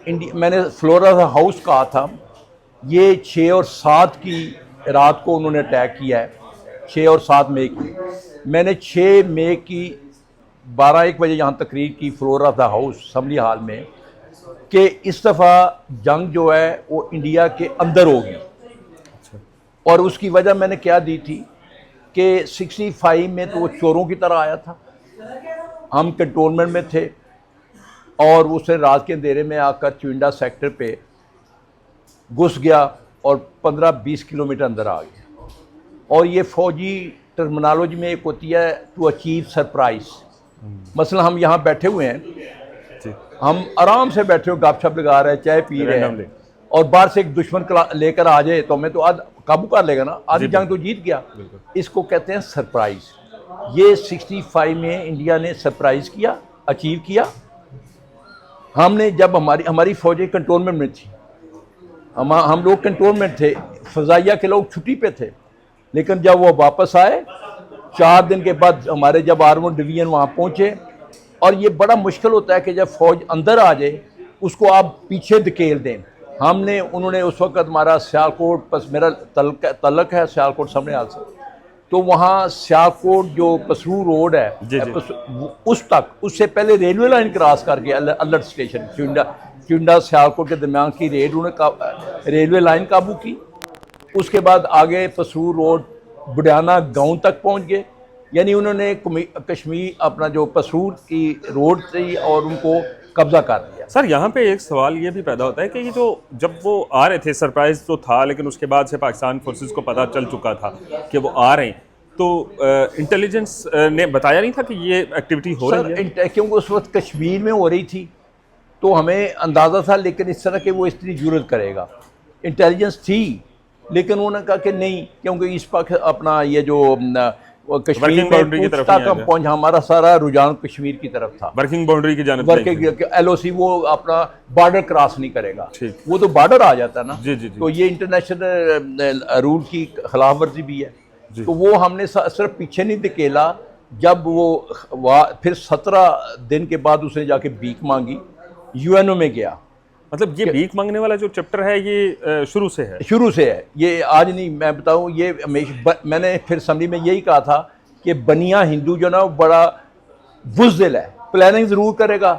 India, मैंने flora house कहा था, ये 6 और 7 की रात को उन्होंने अटैक किया है, 6 और 7 मई की। मैंने 6 मई की 12-1 बजे यहाँ तकरीर की flora the house assembly hall में कि इस दफ़ा जंग जो है वो इंडिया के अंदर होगी। और उसकी वजह मैंने क्या दी थी कि 65 में तो वो चोरों की तरह आया था, हम कंटोनमेंट में थे और उसने रात के अंधेरे में आकर चुंडा सेक्टर पे घुस गया और 15-20 किलोमीटर अंदर आ गया। और ये फौजी टर्मिनोलॉजी में एक होती है टू अचीव सरप्राइज। मसला हम यहाँ बैठे हुए हैं, हम आराम से बैठे हुए गपशप लगा रहे हैं, चाय पी रहे हैं, और बाहर से एक दुश्मन लेकर आ जाए तो हमें तो काबू कर लेगा ना, आधी जंग तो जीत गया। इसको कहते हैं सरप्राइज। ये 65 में इंडिया ने सरप्राइज किया, अचीव किया। हमने जब हमारी फौजें कंटोनमेंट में थी, हम लोग कंटोनमेंट थे, फजाइया के लोग छुट्टी पे थे, लेकिन जब वो वापस आए 4 दिन के बाद हमारे जब आर्मड डिवीजन वहाँ पहुँचे, और ये बड़ा मुश्किल होता है कि जब फौज अंदर आ जाए उसको आप पीछे धकेल दें। उन्होंने उस वक्त हमारा सियालकोट, बस मेरा तलक है सियालकोट सामने हाल से, तो वहाँ सियालकोट जो पसरू रोड है उस तक, उससे पहले रेलवे लाइन क्रॉस करके अलर्ट स्टेशन चुंडा सियालकोट के दरमियान की रेलवे लाइन काबू की। उसके बाद आगे पसरू रोड बुढ़ाना गांव तक पहुंच गए। यानी उन्होंने कश्मीर अपना जो पसरूर की रोड थी और उनको कब्जा कर लिया। सर यहाँ पे एक सवाल ये भी पैदा होता है कि ये जो जब वो आ रहे थे, सरप्राइज तो था, लेकिन उसके बाद से पाकिस्तान फोर्सेस को पता चल चुका था कि वो आ रहे हैं, तो इंटेलिजेंस ने बताया नहीं था कि ये एक्टिविटी हो रही है? क्योंकि उस वक्त कश्मीर में हो रही थी तो हमें अंदाज़ा था, लेकिन इस तरह के वो इतनी जरूरत करेगा। इंटेलिजेंस थी, लेकिन उन्होंने कहा कि नहीं, क्योंकि इस पर अपना ये जो कश्मीर में पहुंच, हमारा सारा रुझान कश्मीर की तरफ था, वर्किंग बाउंड्री की जानिब, LOC वो अपना बॉर्डर क्रॉस नहीं करेगा, वो तो बॉर्डर आ जाता है ना। जी। तो ये इंटरनेशनल रूल की खिलाफ वर्जी भी है। तो वो हमने सिर्फ पीछे नहीं धकेला, जब वो फिर 17 दिन के बाद उसने जाके भीख मांगी, UNO में गया। मतलब ये भीख मांगने वाला जो चैप्टर है ये शुरू से है, ये आज नहीं, मैं बताऊं, ये हमेशा मैंने फिर असम्बली में यही कहा था कि बनिया हिंदू जो ना बड़ा बुज़दिल है, प्लानिंग ज़रूर करेगा,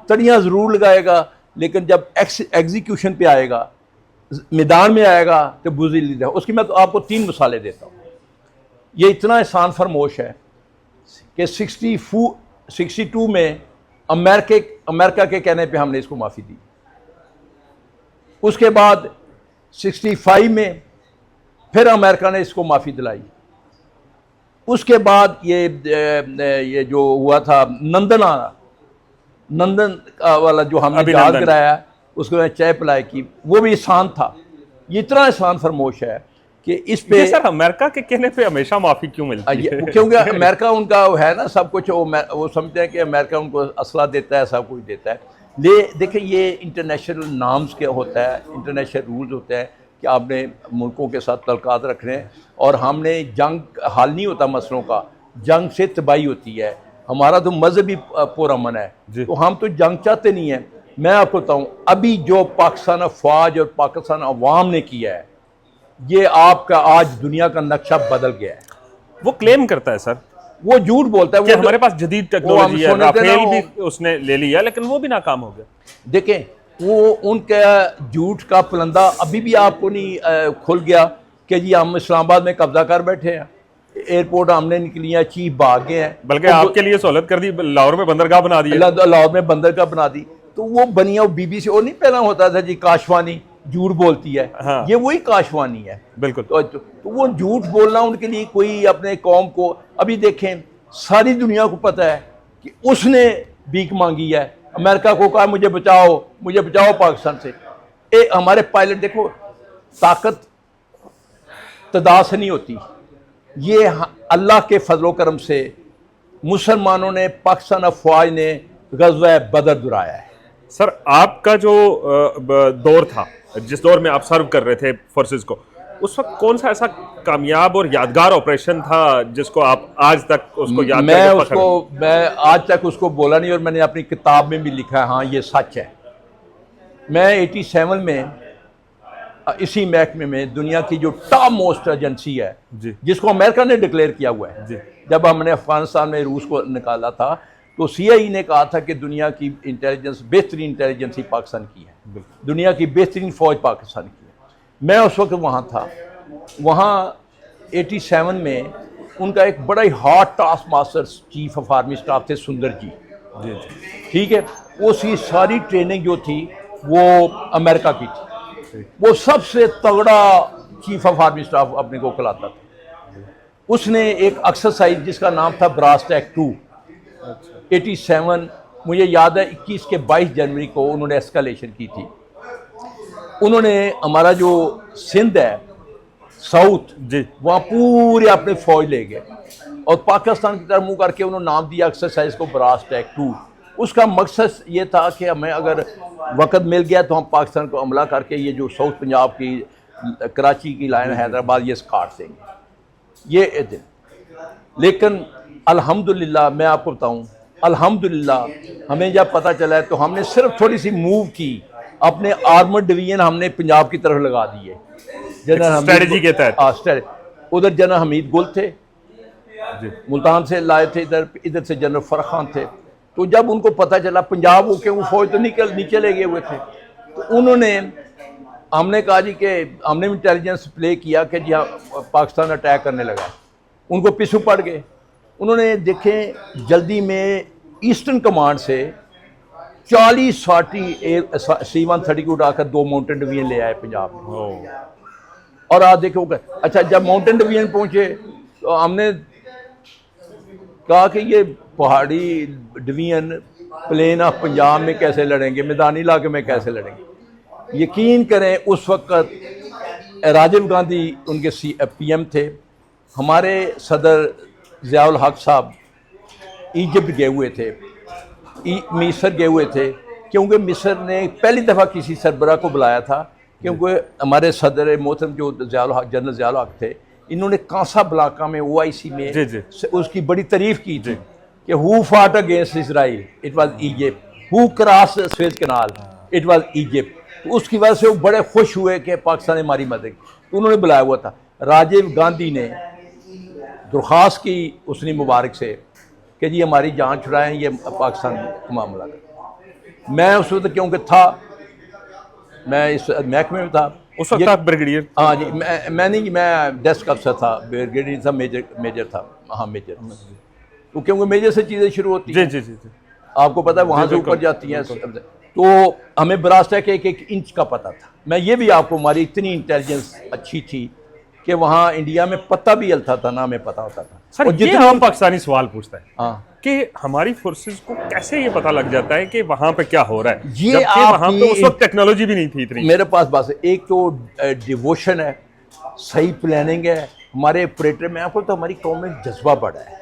तड़ियाँ ज़रूर लगाएगा, लेकिन जब एग्जीक्यूशन पे आएगा, मैदान में आएगा तो बुज़दिल है। उसकी मैं तो आपको 3 मिसालें देता हूँ। ये इतना एहसान फरमोश है कि 62 में अमेरिका के कहने पे हमने इसको माफ़ी दी। उसके बाद 65 में फिर अमेरिका ने इसको माफ़ी दिलाई। उसके बाद ये जो हुआ था नंदन वाला जो हमने याद कराया, उसको चाय पिलाई की, वो भी एहसान था। ये इतना एहसान फरमोश है कि इस पे सर अमेरिका के कहने पे हमेशा माफ़ी क्यों मिलती है? क्योंकि अमेरिका उनका है ना सब कुछ, वो समझते हैं कि अमेरिका उनको असला देता है, सब कुछ देता है। देखिए ये इंटरनेशनल नॉर्म्स क्या होता है, इंटरनेशनल रूल्स होते हैं कि आपने मुल्कों के साथ तल्कात रखने हैं, और हमने जंग हल नहीं होता मसलों का, जंग से तबाही होती है। हमारा तो मजहबी पुरअमन है, तो हम तो जंग चाहते नहीं हैं। मैं आपको बताऊँ, अभी जो पाकिस्तान अफवाज और पाकिस्तान अवाम ने किया है, ये आपका आज दुनिया का नक्शा बदल गया है। वो क्लेम करता है सर, वो झूठ बोलता है कि हमारे पास जदीद टेक्नोलॉजी है, राफेल भी उसने ले लिया, लेकिन वो भी नाकाम हो गया। देखें, वो उनका झूठ का पुलंदा अभी भी आपको नहीं खुल गया कि जी हम इस्लामाबाद में कब्जा कर बैठे हैं, एयरपोर्ट हमने निकली है, चीफ भाग गए हैं, बल्कि आपके लिए सहूलत कर दी, लाहौर में बंदरगाह बना दी, लाहौर में बंदरगाह बना दी। तो वो बनिया BBC और नहीं पहला होता था जी काशवानी झूठ बोलती है, हाँ। ये वही काशवानी है, बिल्कुल। तो वो झूठ बोलना उनके लिए कोई अपने कौम को, अभी देखें सारी दुनिया को पता है कि उसने भीख मांगी है, अमेरिका को कहा मुझे बचाओ पाकिस्तान से। हमारे पायलट देखो, ताकत तदाद से नहीं होती, ये अल्लाह के फजलो करम से मुसलमानों ने, पाकिस्तान अफवाज ने गज़वा बदर दुराया है। सर आपका जो दौर था, जिस दौर में आप सर्व कर रहे थे फोर्सेस को, उस वक्त कौन सा ऐसा कामयाब और यादगार ऑपरेशन था जिसको आप आज तक उसको याद मैं आज तक उसको बोला नहीं, और मैंने अपनी किताब में भी लिखा है, हाँ ये सच है। मैं 87 में इसी महकमे में दुनिया की जो टॉप मोस्ट एजेंसी है जी जिसको अमेरिका ने डिक्लेयर किया हुआ है, जी जब हमने अफगानिस्तान में रूस को निकाला था तो CIA ने कहा था कि दुनिया की इंटेलिजेंस बेहतरीन इंटेलिजेंस ही पाकिस्तान की है, दुनिया की बेहतरीन फौज पाकिस्तान की है। मैं उस वक्त वहाँ था। वहाँ 87 में उनका एक बड़ा ही hard task master chief of army staff थे सुंदर जी, जी जी ठीक है। उसकी सारी ट्रेनिंग जो थी वो अमेरिका की थी। वो सबसे तगड़ा चीफ ऑफ आर्मी स्टाफ अपने को कहलाता था। उसने एक एक्सरसाइज जिसका नाम था ब्रास टैक 2, 87 मुझे याद है 21 के 22 जनवरी को उन्होंने एस्केलेशन की थी। उन्होंने हमारा जो सिंध है साउथ जी वहाँ पूरे अपने फौज ले गए और पाकिस्तान की तरफ मुंह करके उन्होंने नाम दिया एक्सरसाइज को ब्रास टैक 2। उसका मकसद ये था कि हमें अगर वक़्त मिल गया तो हम पाकिस्तान को हमला करके ये जो साउथ पंजाब की कराची की लाइन हैदराबाद ये काट देंगे ये दिन। लेकिन अल्हम्दुलिल्लाह मैं आपको बताऊं, अल्हम्दुलिल्लाह हमें जब पता चला है तो हमने सिर्फ थोड़ी सी मूव की, अपने आर्मर डिवीजन हमने पंजाब की तरफ लगा दिए। जनरल स्ट्रेटजी के तहत उधर जनरल हमीद गुल थे जी मुल्तान से लाए थे, इधर से जनरल फरख खान थे। तो जब उनको पता चला पंजाब वो क्यों फौज तो नीचे ले गए हुए थे, तो उन्होंने हमने कहा जी कि हमने इंटेलिजेंस प्ले किया कि जी हाँ पाकिस्तान अटैक करने लगा। उनको पिछू पड़ गए। उन्होंने देखें जल्दी में ईस्टर्न कमांड से 40-40 C-130 को उड़ाकर 2 माउंटेन डिवीजन ले आए पंजाब में। और आज देखो अच्छा जब माउंटेन डिवीजन पहुंचे तो हमने कहा कि ये पहाड़ी डिवीजन प्लेन ऑफ पंजाब में कैसे लड़ेंगे, मैदानी इलाके में कैसे लड़ेंगे। यकीन करें उस वक्त राजीव गांधी उनके PM थे, हमारे सदर ज़ियाउल हक साहब इजिप्ट गए हुए थे, मिस्र गए हुए थे, क्योंकि मिस्र ने पहली दफ़ा किसी सरबरा को बुलाया था, क्योंकि हमारे सदर मोहतरम जो जनरल ज़ियाउल हक थे इन्होंने कांसा ब्लाका में OIC में जी जी उसकी बड़ी तारीफ की थी कि हु फाट against Israel, it was Egypt, who cross Suez canal, it was Egypt. तो उसकी वजह से वो बड़े खुश हुए कि पाकिस्तान ने हमारी मदद की, तो उन्होंने बुलाया हुआ था। राजीव गांधी ने दरख्वास्त की उसने मुबारक से कि जी हमारी जान छुड़ाएं, ये पाकिस्तान का मामला है। मैं उस वक्त क्योंकि था, मैं इस महकमे में था उस वक्त आप ब्रिगेडियर? हाँ जी, मैं नहीं, मैं डेस्क अफसर था, ब्रिगेडियर था, मेजर था। हाँ मेजर, तो क्योंकि मेजर से चीज़ें शुरू होती हैं, जी जी जी आपको पता है, वहाँ से ऊपर जाती हैं। तो हमें ब्रास टैक 1-1 इंच का पता था। मैं ये भी आपको, हमारी इतनी इंटेलिजेंस अच्छी थी कि वहाँ इंडिया में पता भी चलता था ना, हमें पता होता था। सर ये हम पाकिस्तानी सवाल पूछता है हाँ कि हमारी फोर्सेस को कैसे ये पता लग जाता है कि वहाँ पे क्या हो रहा है, ये जबकि वहाँ पे उस वक्त टेक्नोलॉजी भी नहीं थी इतनी। मेरे पास बस एक तो डिवोशन है, सही प्लानिंग है हमारे ऑपरेटर में। आपको तो हमारी कौम में जज्बा बड़ा है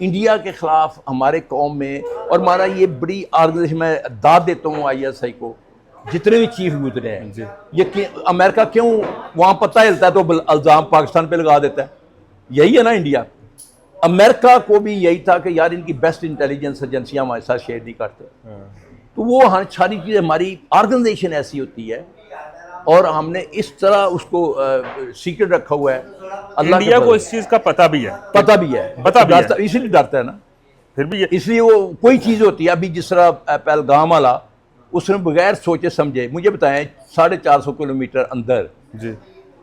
इंडिया के खिलाफ हमारे कौम में, और हमारा ये बड़ी ऑर्गेनाइजेशन, मैं दाद देता हूँ ISI को, जितने भी चीफ गुजरे हैं। ये अमेरिका क्यों वहाँ पता चलता है तो इल्ज़ाम पाकिस्तान पे लगा देता है, यही है ना इंडिया। अमेरिका को भी यही था कि यार इनकी बेस्ट इंटेलिजेंस एजेंसियाँ हमारे साथ शेयर नहीं करते। तो वो हाँ सारी चीज़, हमारी ऑर्गेनाइजेशन ऐसी होती है और हमने इस तरह उसको सीक्रेट रखा हुआ है। अल्लाह इंडिया को इस चीज़ का पता भी है, इसीलिए डरता है ना, फिर भी इसलिए वो कोई चीज़ होती है। अभी जिस तरह पहलगाम वाला, उसने बगैर सोचे समझे, मुझे बताएं 450 किलोमीटर अंदर जी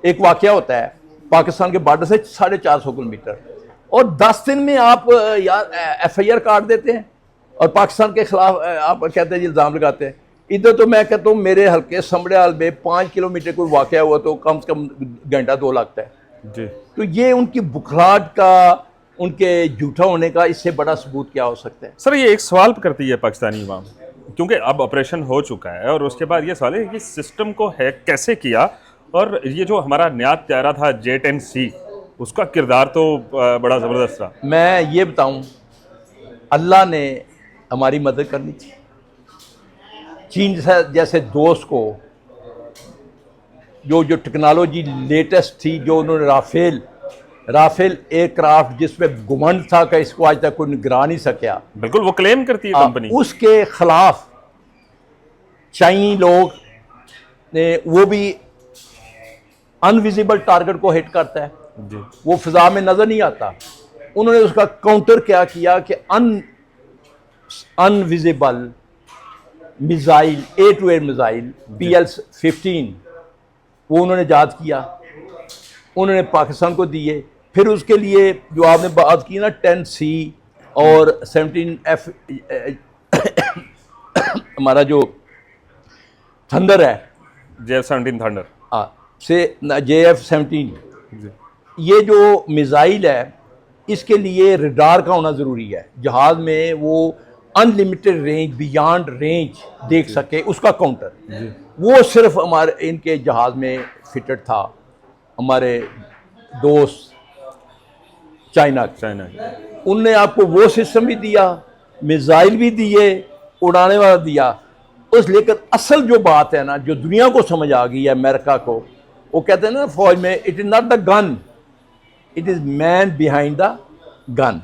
एक वाकया होता है पाकिस्तान के बॉर्डर से 450 किलोमीटर, और 10 दिन में आप यार FIR काट देते हैं और पाकिस्तान के खिलाफ आप कहते हैं इल्ज़ाम लगाते हैं। इधर तो मैं कहता हूँ मेरे हल्के समड़ियाल में 5 किलोमीटर कोई वाकया हुआ तो कम से कम घंटा 2 लगता है जी। तो ये उनकी बुखलाहट का, उनके झूठा होने का इससे बड़ा सबूत क्या हो सकता है। सर ये एक सवाल करती है पाकिस्तानी अवाम, क्योंकि अब ऑपरेशन हो चुका है और उसके बाद ये सवाल है कि सिस्टम को हैक कैसे किया, और ये जो हमारा नया त्यारा था J-10C उसका किरदार तो बड़ा ज़बरदस्त था। मैं ये बताऊं, अल्लाह ने हमारी मदद करनी थी। चीन जैसे दोस्त को जो टेक्नोलॉजी लेटेस्ट थी, जो उन्होंने राफेल एयरक्राफ्ट जिसमें घुमंड था कि इसको आज तक कोई गिरा नहीं सका, बिल्कुल वो क्लेम करती है कंपनी, उसके खिलाफ चाइनी लोग ने वो भी अनविजिबल टारगेट को हिट करता है, जी वो फिजा में नजर नहीं आता। उन्होंने उसका काउंटर क्या किया कि invisible missile A-2A missile PL-15 वो उन्होंने ईजाद किया, उन्होंने पाकिस्तान को दिए। फिर उसके लिए जो आपने बात की ना 10C और 17F हमारा जो थंडर है JF-17 थंडर से JF-17, ये जो मिसाइल है इसके लिए रडार का होना ज़रूरी है। जहाज़ में वो अनलिमिटेड रेंज, बियॉन्ड रेंज देख सके, उसका काउंटर वो सिर्फ हमारे इनके जहाज़ में फिटेड था। हमारे दोस्त चाइना उनने आपको वो सिस्टम भी दिया, मिसाइल भी दिए, उड़ाने वाला दिया। उस लेकर असल जो बात है ना, जो दुनिया को समझ आ गई है, अमेरिका को, वो कहते हैं ना फौज में, it is not the gun, it is man behind the gun.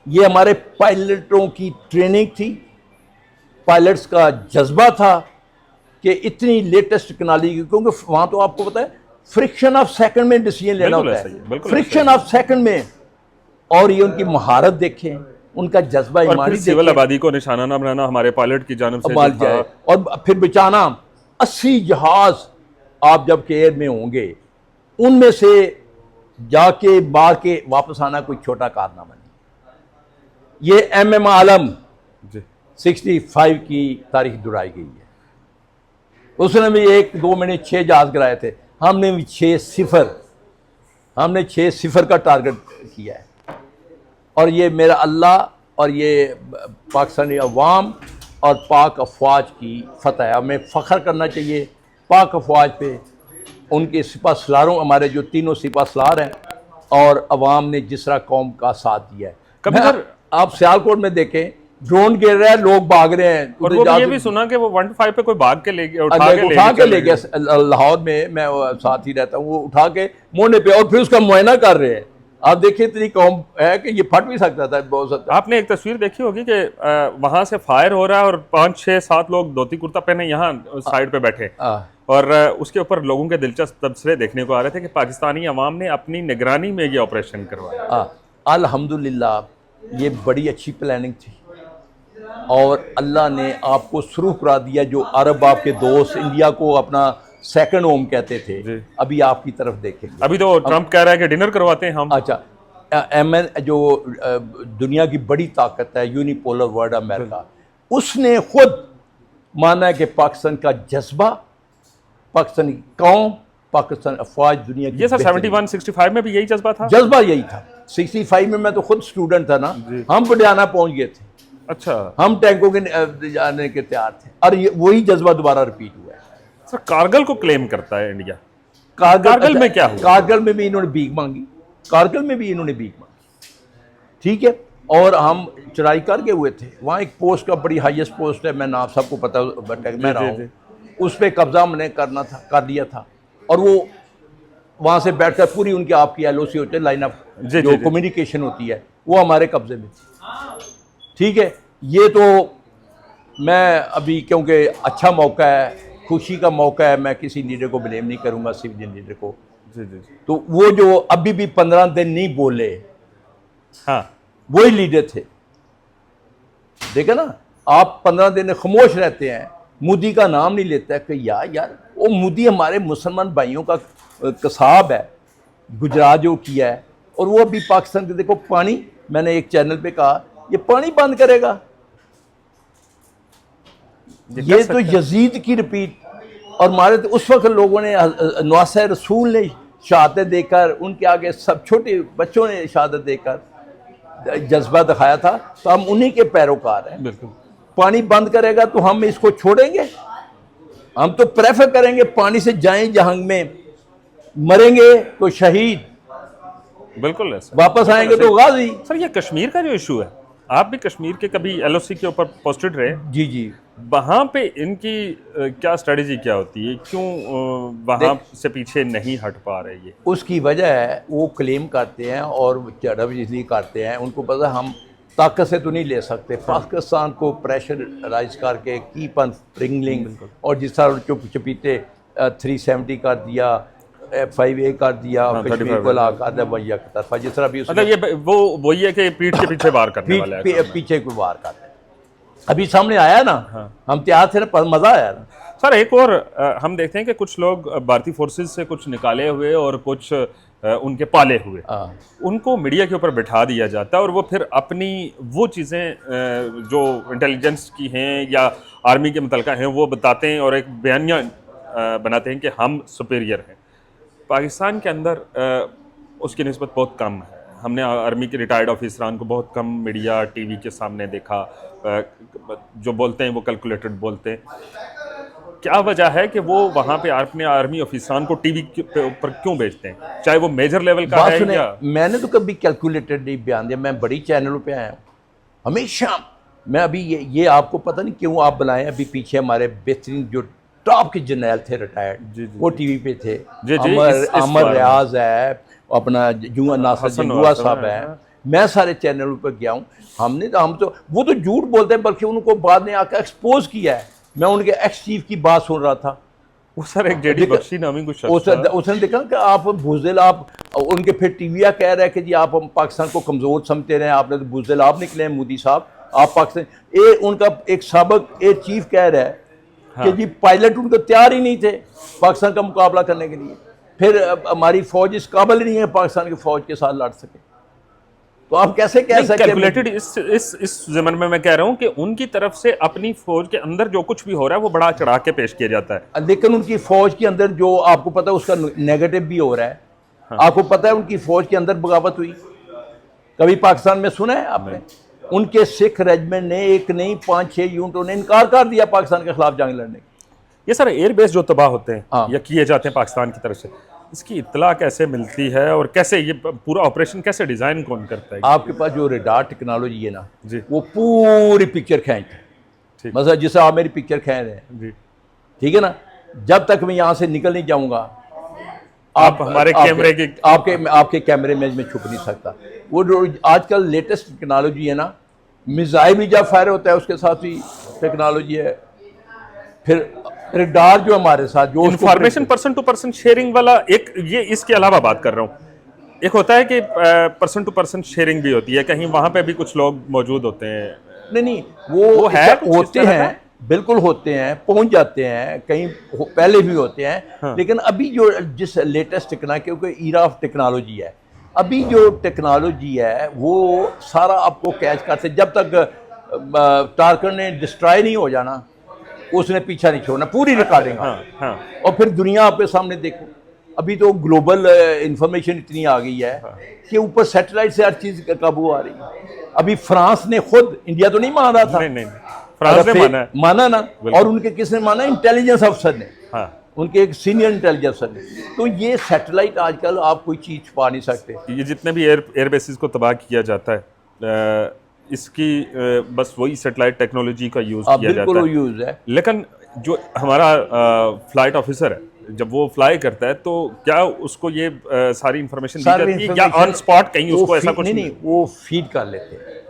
ये हमारे पायलटों की ट्रेनिंग थी, पायलट्स का जज्बा था कि इतनी लेटेस्ट टेक्नोलॉजी, क्योंकि वहाँ तो आपको पता है फ्रिक्शन ऑफ सेकंड में डिसीजन लेना होता है, फ्रिक्शन ऑफ सेकंड में। और ये उनकी महारत देखें, उनका जज्बा ईमानी, सिविल आबादी को निशाना न बनाना हमारे पायलट की जानिब से जाए, और फिर बचाना। 80 जहाज आप जब के एयर में होंगे, उनमें से जाके मार के वापस आना कोई छोटा कारनामा नहीं। ये MM आलम 65 की तारीख दुहराई गई है। उसने भी 1-2 महीने 6 जहाज गिराए थे, हमने भी 6-0 का टारगेट किया है। और ये मेरा अल्लाह और ये पाकिस्तानी अवाम और पाक अफवाज की फतह है। हमें फ़ख्र करना चाहिए पाक अफवाज पे, उनके सिपा सलारों, हमारे जो तीनों सिपा सलार हैं, और अवाम ने जिस तरह कौम का साथ दिया है। कभी आप सियालकोट में देखें, ड्रोन गिर रहा है, लोग भाग रहे हैं। और वो ये भी सुना कि वो 1-5 पे कोई भाग के ले गया, उठा के ले गया। लाहौर में मैं साथ ही रहता हूँ, वो उठा के मोने पे, और फिर उसका मुआयना कर रहे हैं। आप देखिए इतनी कौम है कि ये फट भी सकता था बहुत सकता। आपने एक तस्वीर देखी होगी कि वहां से फायर हो रहा है और 5-6-7 लोग धोती कुर्ता पहने यहाँ साइड पे बैठे, और उसके ऊपर लोगों के दिलचस्प तबसरे देखने को आ रहे थे कि पाकिस्तानी अवाम ने अपनी निगरानी में ये ऑपरेशन करवाया। अल्हम्दुलिल्लाह ये बड़ी अच्छी प्लानिंग थी, और अल्लाह ने आपको शुरू करा दिया। जो अरब आपके दोस्त इंडिया को अपना सेकंड होम कहते थे, अभी आपकी तरफ देखेंगे। अभी तो ट्रंप कह रहा है कि डिनर करवाते हैं हम। अच्छा, MN जो दुनिया की बड़ी ताकत है, यूनिपोलर वर्ल्ड अमेरिका, उसने खुद माना है कि पाकिस्तान का जज्बा, पाकिस्तानी कौम, पाकिस्तान अफवाज दुनिया की। ये सर 71-65 में भी यही जज्बा था? जज्बा यही था। 65 में मैं तो खुद स्टूडेंट था ना, हम पटियाला पहुंच गए थे। अच्छा, हम टैंकों के जाने के तैयार थे, और ये वही जज्बा दोबारा रिपीट हुआ है। सर कारगिल को क्लेम करता है इंडिया, कारगिल में क्या हुआ? कारगिल में भी इन्होंने भीख मांगी, कारगिल में भी इन्होंने भीख मांगी, ठीक है। और हम चढ़ाई करके हुए थे, वहाँ एक पोस्ट का बड़ी हाईएस्ट पोस्ट है, मैं नाम सबको पता मैं रहा हूँ, उस पर कब्जा हमने कर लिया था। और वो वहाँ से बैठकर पूरी उनकी आपकी LOC होती है, लाइन ऑफ जो कम्युनिकेशन होती है, वो हमारे कब्जे में थी, ठीक है। ये तो मैं अभी, क्योंकि अच्छा मौका है, खुशी का मौका है, मैं किसी लीडर को ब्लेम नहीं करूंगा, सिविलियन लीडर को। तो वो जो अभी भी 15 दिन नहीं बोले, हाँ, वही लीडर थे। देखा ना, आप 15 दिन खामोश रहते हैं, मोदी का नाम नहीं लेता है कि यार वो मोदी हमारे मुसलमान भाइयों का कसाब है, गुजरात जो किया है। और वो अभी पाकिस्तान के, देखो पानी, मैंने एक चैनल पे कहा ये पानी बंद करेगा, ये तो यजीद की रिपीट। और हमारे तो उस वक्त लोगों ने, नवासे रसूल ने शहादत देकर, उनके आगे सब छोटे बच्चों ने शहादत देकर जज्बा दिखाया था, तो हम उन्हीं के पैरोकार हैं। बिल्कुल। पानी बंद करेगा तो हम इसको छोड़ेंगे? हम तो प्रेफर करेंगे पानी से जाएं जहंग में, मरेंगे तो शहीद, बिल्कुल, वापस आएंगे तो गाजी। सर ये कश्मीर का जो इशू है, आप भी कश्मीर के कभी LOC के ऊपर पोस्टेड रहे? जी। वहाँ पे इनकी क्या स्ट्रेटजी क्या होती है, क्यों वहाँ से पीछे नहीं हट पा रहे ये? उसकी वजह है, वो क्लेम करते हैं और चढ़व इसलिए करते हैं, उनको पता हम ताकत से तो नहीं ले सकते। पाकिस्तान को प्रेशराइज करके कीप ऑन ब्रिंगलिंग, और जिस तरह चुप चपीते 370 कर दिया, 5A कर दिया, कश्मीर को ला कर दिया भैया की तरफा, जिस तरह भी मतलब ये वो वही है कि पीठ के पीछे वार करने वाला है, पीछे को वार कर दिया। अभी सामने आया ना, हम तैयार थे ना, पर मजा आया ना। सर एक और हम देखते हैं कि कुछ लोग भारतीय फोर्सेज से कुछ निकाले हुए और कुछ उनके पाले हुए, उनको मीडिया के ऊपर बिठा दिया जाता है और वो फिर अपनी वो चीज़ें जो इंटेलिजेंस की हैं या आर्मी के मुतल्लिक़ हैं वो बताते हैं और एक बयानिया बनाते हैं कि हम सुपीरियर हैं। पाकिस्तान के अंदर उसकी निस्बत बहुत कम है। हमने आर्मी के रिटायर्ड ऑफिसरान को बहुत कम मीडिया टीवी के सामने देखा, जो बोलते हैं वो कैलकुलेटेड बोलते हैं। क्या वजह है कि वो वहाँ पे अपने आर्मी ऑफिसरान को टीवी पे ऊपर क्यों भेजते हैं, चाहे वो मेजर लेवल का है या? मैंने तो कभी कैलकुलेटेड नहीं बयान दिया, मैं बड़ी चैनलों पे आया हूँ हमेशा। मैं अभी ये आपको पता नहीं क्यों आप बुलाएं, अभी पीछे हमारे बेहतरीन जो टॉप के जर्नैल थे रिटायर्ड, वो टीवी पे थे। अमर रियाज है, अपना नासिर जंगुआ साहब है, मैं सारे चैनलों पर गया हूँ। हम तो वो तो झूठ बोलते हैं, बल्कि उनको बाद में आकर एक्सपोज किया है। मैं उनके एक्स चीफ की बात सुन रहा था, वो सर एक जेडी बख्शी नामी कुछ उसने देखा कि आप बुज़दिल, आप उनके फिर टीविया कह रहे हैं कि जी आप पाकिस्तान को कमज़ोर समझते रहे, आपने तो बुज़दिल आप निकले हैं मोदी साहब, आप पाकिस्तान। उनका एक साबिक एयर चीफ कह रहा है कि जी पायलट उनके तैयार ही नहीं थे पाकिस्तान का मुकाबला करने के लिए, फिर हमारी फौज इस काबिल नहीं है पाकिस्तान की फौज के साथ लड़ सके। तो आप कैसे कह सकते हैं कैलकुलेटेड? इस ज़माने में मैं कह रहा हूं कि उनकी तरफ से अपनी फौज के अंदर जो कुछ भी हो रहा है वो बड़ा चढ़ा के पेश किया जाता है, लेकिन उनकी फौज के अंदर जो आपको पता है उसका नेगेटिव भी हो रहा है। आपको पता है उनकी फौज के अंदर बगावत हुई, कभी पाकिस्तान में सुना है आपने? उनके सिख रेजिमेंट ने एक नहीं 5-6 यूनिटों ने इनकार कर दिया पाकिस्तान के खिलाफ जंग लड़ने की। ये सर एयरबेस जो तबाह होते हैं या किए जाते हैं पाकिस्तान की तरफ से, इसकी इत्तला कैसे मिलती है और कैसे ये पूरा ऑपरेशन कैसे डिजाइन कौन करता है? आपके पास जो रेडार टेक्नोलॉजी है ना जी, वो पूरी पिक्चर खींचती है। मतलब जैसे आप मेरी पिक्चर खींच रहे हैं जी, ठीक है ना, जब तक मैं यहाँ से निकल नहीं जाऊंगा आप हमारे कैमरे के आपके कैमरे में छुप नहीं सकता। वो जो आजकल लेटेस्ट टेक्नोलॉजी है ना, मिसाइल भी जब फायर होता है उसके साथ ही टेक्नोलॉजी है। फिर रेडार जो हमारे साथ जो information person to person sharing वाला एक, ये इसके अलावा बात कर रहा हूँ। एक होता है कि पर्सन टू पर्सन शेयरिंग भी होती है, कहीं वहां पे भी कुछ लोग मौजूद होते हैं। नहीं वो है, होते हैं, बिल्कुल होते हैं, पहुंच जाते हैं, कहीं पहले भी होते हैं। लेकिन अभी जो जिस लेटेस्ट टेक्नोलॉजी, क्योंकि ईरा ऑफ टेक्नोलॉजी है, अभी जो टेक्नोलॉजी है वो सारा आपको कैच करते, जब तक टारगेट ने डिस्ट्रॉय नहीं हो जाना उसने पीछा नहीं छोड़ना, पूरी रिकॉर्डिंग। और फिर दुनिया आपके सामने देखो, अभी तो ग्लोबल इंफॉर्मेशन इतनी आ गई है कि ऊपर सैटेलाइट से हर चीज काबू आ रही है। अभी फ्रांस ने खुद, इंडिया तो नहीं मान रहा था, नहीं फ्रांस ने माना ना, और उनके किसने माना? इंटेलिजेंस अफसर ने, उनके एक सीनियर इंटेलिजेंस अफसर ने। तो ये सैटेलाइट आजकल आप कोई चीज छुपा नहीं सकते। ये जितने भी एयरबेसिस को तबाह किया जाता है, इसकी बस वही सैटेलाइट टेक्नोलॉजी का यूज़ किया जाता है, यूज़ है। लेकिन जो हमारा फ्लाइट ऑफिसर है, जब वो फ्लाई करता है तो क्या उसको ये सारी इंफॉर्मेशन दी जाती है या ऑन स्पॉट कहीं उसको ऐसा कुछ? नहीं, वो फीड कर लेते हैं।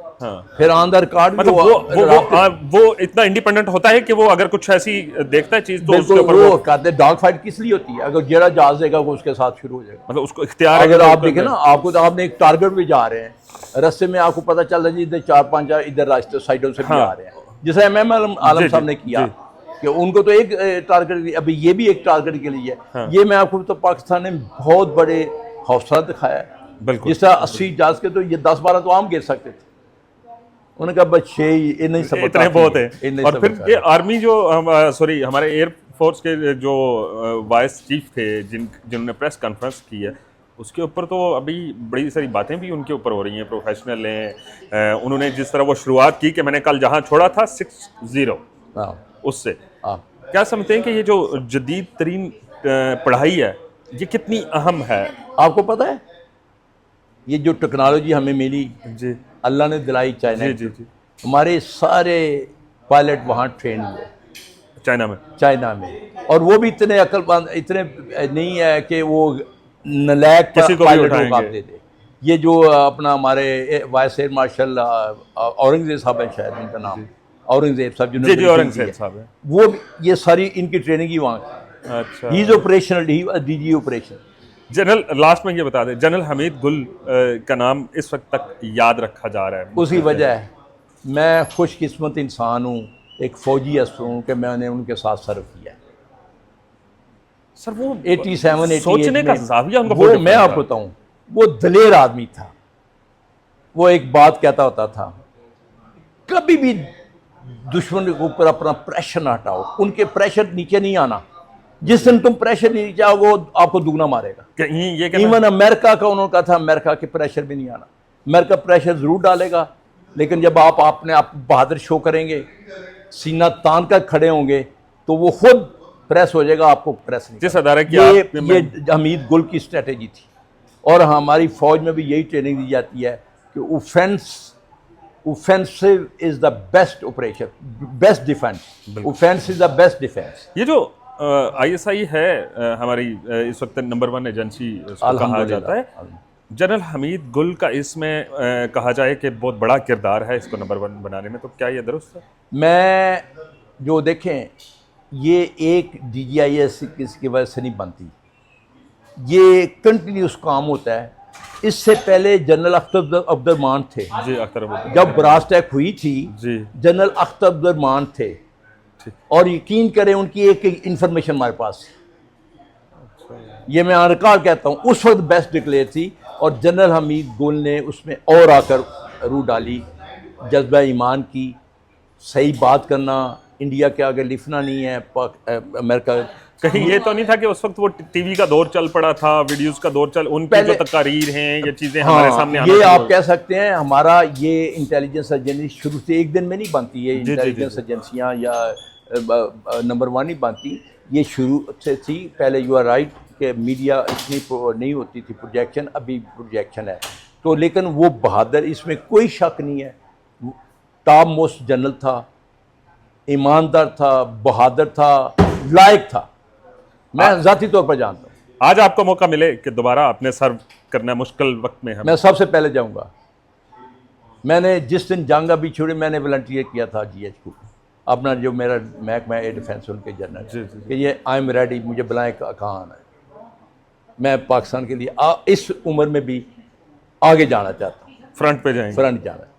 फिर ऑन द रिकॉर्ड, मतलब वो इतना इंडिपेंडेंट होता है कि वो अगर कुछ ऐसी देखता है चीज तो उसके ऊपर वो कहते हैं। डॉग फाइट किस लिए होती है? अगर जरा जहाज देगा वो उसके साथ शुरू हो जाएगा, मतलब उसको इख्तियार। अगर आप देखें ना, आपको तो आपने एक टारगेट पे जा रहे हैं, रास्ते में आपको पता चल रहा है जी इधर 4-5 इधर रास्ते साइडों से भी आ रहे हैं, जैसे MM आलम साहब ने किया कि उनको तो एक टारगेट, अभी ये भी एक टारगेट के लिए है। ये मैं आपको तो पाकिस्तान ने बहुत बड़े हौसला दिखाया है। जिस तरह 80 जहाज के तो ये 10-12 तो आम गिर सकते थे, उन्होंने कहा बस 6 नहीं सब इतने बहुत है। और फिर ये आर्मी जो सॉरी हमारे एयरफोर्स के जो वाइस चीफ थे जिन्होंने प्रेस कॉन्फ्रेंस की है, उसके ऊपर तो अभी बड़ी सारी बातें भी उनके ऊपर हो रही हैं। प्रोफेशनल हैं, उन्होंने जिस तरह वो शुरुआत की कि मैंने कल जहां छोड़ा था 60 उससे, क्या समझते हैं कि ये जो जदीद तरीन पढ़ाई है ये कितनी अहम है? आपको पता है ये जो टेक्नोलॉजी हमें मिली जी, अल्लाह ने दिलाई चाइना। जी। हमारे सारे पायलट वहाँ ट्रेन हुए चाइना में, और वो भी इतने अक्लमंद, इतने नहीं है कि वो नलायक किसी को पायलट को दे दे। ये जो अपना हमारे वाइस एयर मार्शल औरंगजेब साहब है, शायद उनका नाम औरंगजेब साहब, जी जिन्होंने जी औरंगजेब साहब है। वो ये सारी इनकी ट्रेनिंग ही वहाँ की। अच्छा, he is operational, he DG operation. General last में ये बता दें, जनरल हमीद गुल का नाम इस वक्त तक याद रखा जा रहा है। उसी वजह है, मैं खुशकिस्मत इंसान हूँ, एक फ़ौजी अफसर हूँ कि मैंने उनके साथ सर्व किया है। सर वो 87 सोचने का जाविया उनका वो बहुत मैं different आपको था। बताऊँ, वो दलेर आदमी था। वो एक बात कहता होता था, कभी भी दुश्मन के ऊपर अपना प्रेशर ना हटाओ, उनके प्रेशर नीचे नहीं आना। जिस दिन तुम प्रेशर नहीं नीचे आओगे, वो आपको दुगना मारेगा। कहीं ये कहना इवन अमेरिका का उन्होंने कहा था, अमेरिका के प्रेशर भी नहीं आना। अमेरिका प्रेशर जरूर डालेगा, लेकिन जब आप अपने आप बहादुर शो करेंगे, सीना तान कर खड़े होंगे, तो वो खुद प्रेस हो जाएगा, आपको प्रेस नहीं जिस अदारे की ये हमीद गुल की स्ट्रेटेजी थी। और हमारी फौज में भी यही ट्रेनिंग दी जाती है कि offensive is the best operation, best defence. Offence is the best defence. ये जो आईएसआई है हमारी इस वक्त नंबर 1 एजेंसी इसको कहा जाता है। जनरल हमीद गुल का इसमें कहा जाए कि बहुत बड़ा किरदार है इसको नंबर 1 बनाने में, तो क्या ये दुरुस्त है? मैं जो देखें, ये एक DGIS किसी वजह से नहीं बनती, ये कंटिन्यूस काम होता है। इससे पहले जनरल अख्तर अब्दुर्रहमान थे। जी अख्तर अब्दुल जब ब्रास अटैक हुई थी, जी जनरल अख्तर अब्दुर्रहमान थे, और यकीन करें उनकी एक इंफॉर्मेशन हमारे पास, ये मैं रिकॉर्ड कहता हूँ, उस वक्त बेस्ट डिक्लेयर थी। और जनरल हमीद गुल ने उसमें और आकर रूह डाली, जज्बा ईमान की, सही बात करना, इंडिया के आगे लिखना नहीं है, अमेरिका। कहीं ये तो नहीं था कि उस वक्त वो टीवी का दौर चल पड़ा था, वीडियोस का दौर चल, उनकी जो तकारीर हैं, ये चीजें हमारे सामने आना ये शुरू आप हो- कह सकते हैं, हमारा ये इंटेलिजेंस एजेंसी शुरू से एक दिन में नहीं बनती, ये जी, इंटेलिजेंस एजेंसियां या नंबर 1 नहीं बनती, ये शुरू से थी। पहले यू आर राइट कि मीडिया इतनी नहीं होती थी, प्रोजेक्शन, अभी प्रोजेक्शन है। तो लेकिन वो बहादुर, इसमें कोई शक नहीं है, टॉप मोस्ट जनरल था, ईमानदार था, बहादुर था, लायक था। मैं ज़ाती तौर पर जानता हूँ। आज आपको मौका मिले कि दोबारा आपने सर्व करना मुश्किल वक्त में हम मैं सबसे पहले जाऊँगा। मैंने जिस दिन जंग अभी छोड़ी, मैंने वॉलंटियर किया था GH को, अपना जो मेरा महकमा एयर डिफेंस उनके जनरल, कि ये आई एम रेडी, मुझे बुलाएं, कहाँ आना है। मैं पाकिस्तान के लिए इस उम्र में भी आगे जाना चाहता हूँ, फ्रंट पे जाएंगे। फ्रंट जाना है।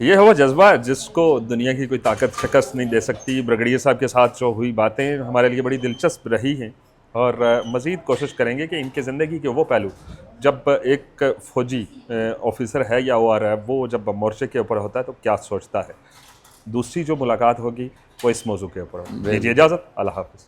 ये हुआ जज्बा जिसको दुनिया की कोई ताकत शिकस्त नहीं दे सकती। ब्रिगेडियर साहब के साथ जो हुई बातें हमारे लिए बड़ी दिलचस्प रही हैं, और मज़ीद कोशिश करेंगे कि इनकी ज़िंदगी के वो पहलू, जब एक फ़ौजी ऑफिसर है या OR है, वो जब मोर्चे के ऊपर होता है तो क्या सोचता है। दूसरी जो मुलाकात होगी वो इस मौजू के ऊपर होगी। दीजिए इजाज़त, अल्लाह हाफ़िज़।